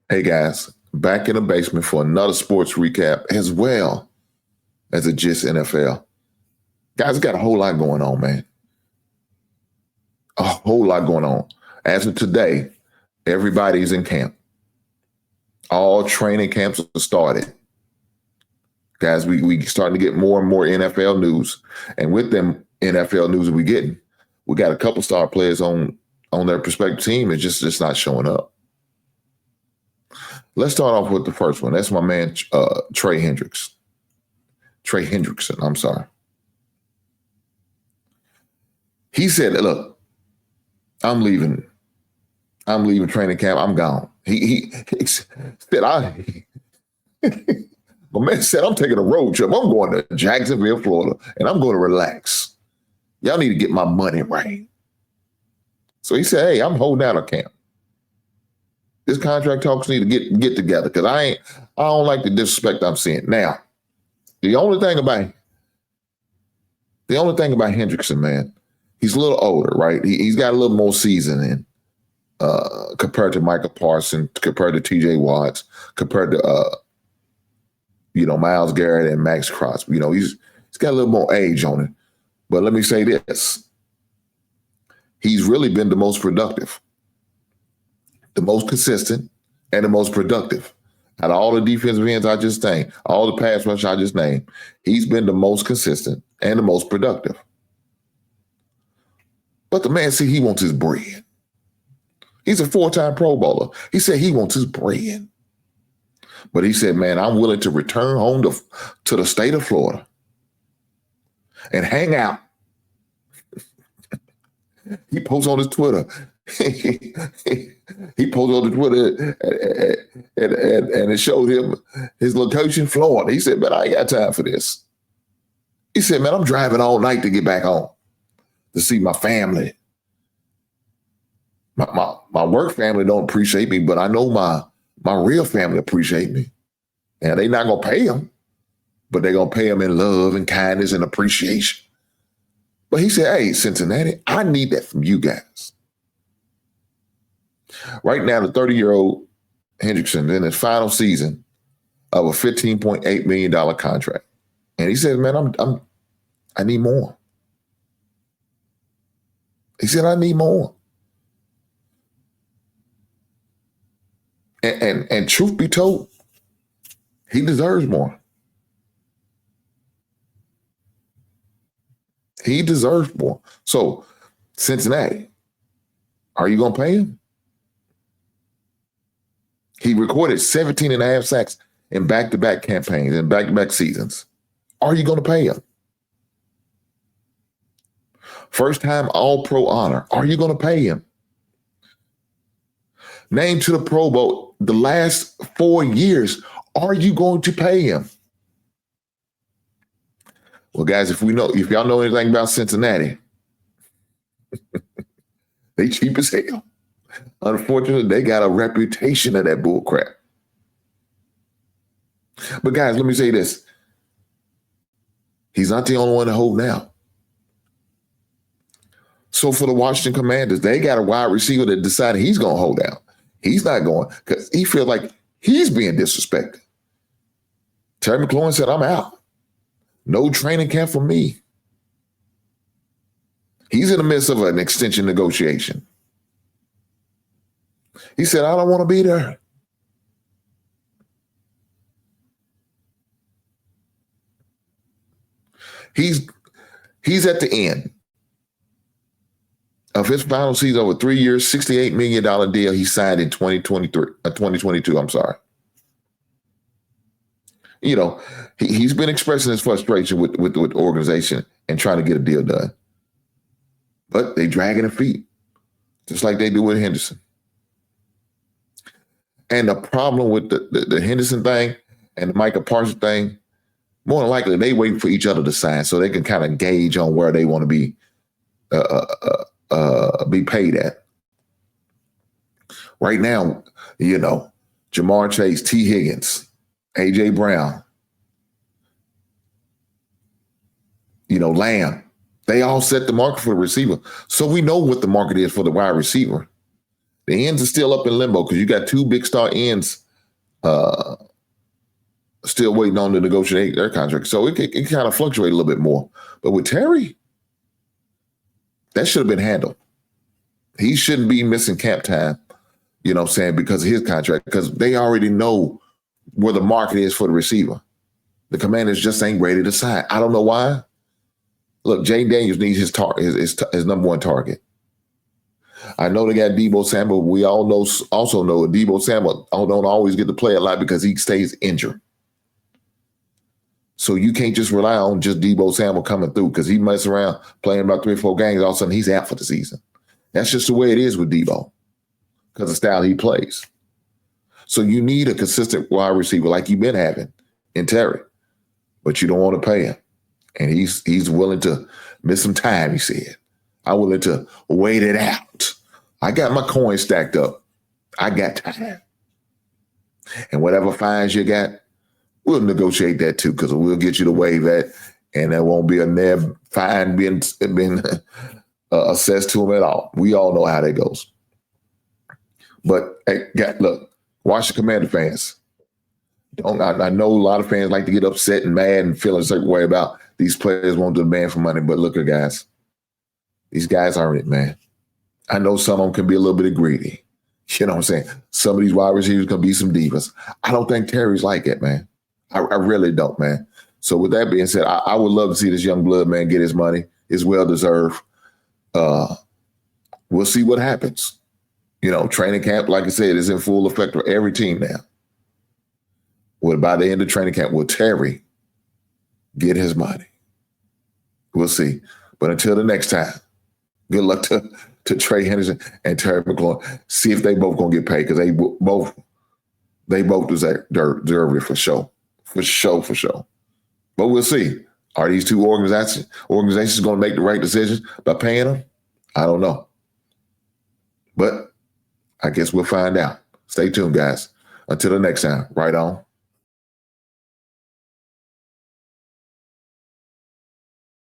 Hey guys, back in the basement for another sports recap as well as a GIST NFL. Guys, got a whole lot going on, man. A whole lot going on. As of today, everybody's in camp. All training camps are started. Guys, we starting to get more and more NFL news. And with them NFL news we getting, we got a couple star players on their prospective team and just not showing up. Let's start off with the first one. That's my man, Trey Hendrickson. Trey Hendrickson, I'm sorry. He said, look, I'm leaving training camp. I'm gone. He said, my man said, I'm taking a road trip. I'm going to Jacksonville, Florida, and I'm going to relax. Y'all need to get my money right. So he said, hey, I'm holding out a camp. This contract talks need to get together because I don't like the disrespect I'm seeing. Now, the only thing about Hendrickson, man, he's a little older, right? He's got a little more seasoning compared to Michael Parsons, compared to T.J. Watts, compared to Myles Garrett and Max Crosby. He's got a little more age on it. But let me say this: he's really been the most productive, the most consistent, and the most productive. Out of all the defensive ends I just named, all the pass rush I just named, he's been the most consistent and the most productive. But the man said he wants his bread. He's a 4-time Pro Bowler. He said he wants his bread. But he said, man, I'm willing to return home to the state of Florida and hang out. He posts on his Twitter. He posted on the Twitter and it showed him his location, Florida. He said, man, I ain't got time for this. He said, man, I'm driving all night to get back home to see my family. My work family don't appreciate me, but I know my real family appreciate me. And they not going to pay him, but they're going to pay him in love and kindness and appreciation. But he said, hey, Cincinnati, I need that from you guys. Right now, the 30-year-old Hendrickson in his final season of a $15.8 million contract. And he said, man, I need more. He said, I need more. And truth be told, he deserves more. He deserves more. So, Cincinnati, are you going to pay him? He recorded 17 and a half sacks in back-to-back campaigns and back-to-back seasons. Are you going to pay him? First-time All-Pro honor. Are you going to pay him? Named to the Pro Bowl the last 4 years. Are you going to pay him? Well, guys, if y'all know anything about Cincinnati, they cheap as hell. Unfortunately, they got a reputation of that bull crap. But guys, let me say this. He's not the only one to hold now. So for the Washington Commanders, they got a wide receiver that decided he's going to hold out. He's not going because he feels like he's being disrespected. Terry McLaurin said, I'm out. No training camp for me. He's in the midst of an extension negotiation. He said, I don't want to be there. He's at the end of his final season over 3 years, $68 million deal he signed in 2022, I'm sorry. He's been expressing his frustration with the organization and trying to get a deal done. But they dragging their feet, just like they do with Henderson. And the problem with the Henderson thing and the Michael Parsons thing, more than likely, they wait for each other to sign so they can kind of gauge on where they want to be paid at. Right now, Jamar Chase, T. Higgins, A.J. Brown, Lamb, they all set the market for the receiver. So we know what the market is for the wide receiver. The ends are still up in limbo because you got two big star ends still waiting on to negotiate their contract. So it can kind of fluctuate a little bit more. But with Terry, that should have been handled. He shouldn't be missing camp time, you know what I'm saying, because of his contract, because they already know where the market is for the receiver. The Commanders just ain't ready to sign. I don't know why. Look, Jay Daniels needs his number one target. I know they got Deebo Samuel. We also know Deebo Samuel don't always get to play a lot because he stays injured. So you can't just rely on just Deebo Samuel coming through because he messes around playing about 3 or 4 games. All of a sudden, he's out for the season. That's just the way it is with Deebo because of the style he plays. So you need a consistent wide receiver like you've been having in Terry, but you don't want to pay him. And he's willing to miss some time, he said. I'm willing to wait it out. I got my coins stacked up. I got time. And whatever fines you got, we'll negotiate that too, because we'll get you to waive that, and there won't be a fine being assessed to him at all. We all know how that goes. But hey, look, Washington Commander fans. I know a lot of fans like to get upset and mad and feel a certain way about these players won't demand for money, but look at guys. These guys earn it, man. I know some of them can be a little bit greedy. You know what I'm saying? Some of these wide receivers can be some divas. I don't think Terry's like that, man. I really don't, man. So with that being said, I would love to see this young blood man get his money. It's well-deserved. We'll see what happens. You know, training camp, like I said, is in full effect for every team now. Well, by the end of training camp, will Terry get his money? We'll see. But until the next time, good luck to Trey Hendrickson and Terry McLaurin. See if they both gonna get paid because they both deserve it for sure. For sure. But we'll see. Are these two organizations going to make the right decisions by paying them? I don't know. But I guess we'll find out. Stay tuned, guys. Until the next time, right on.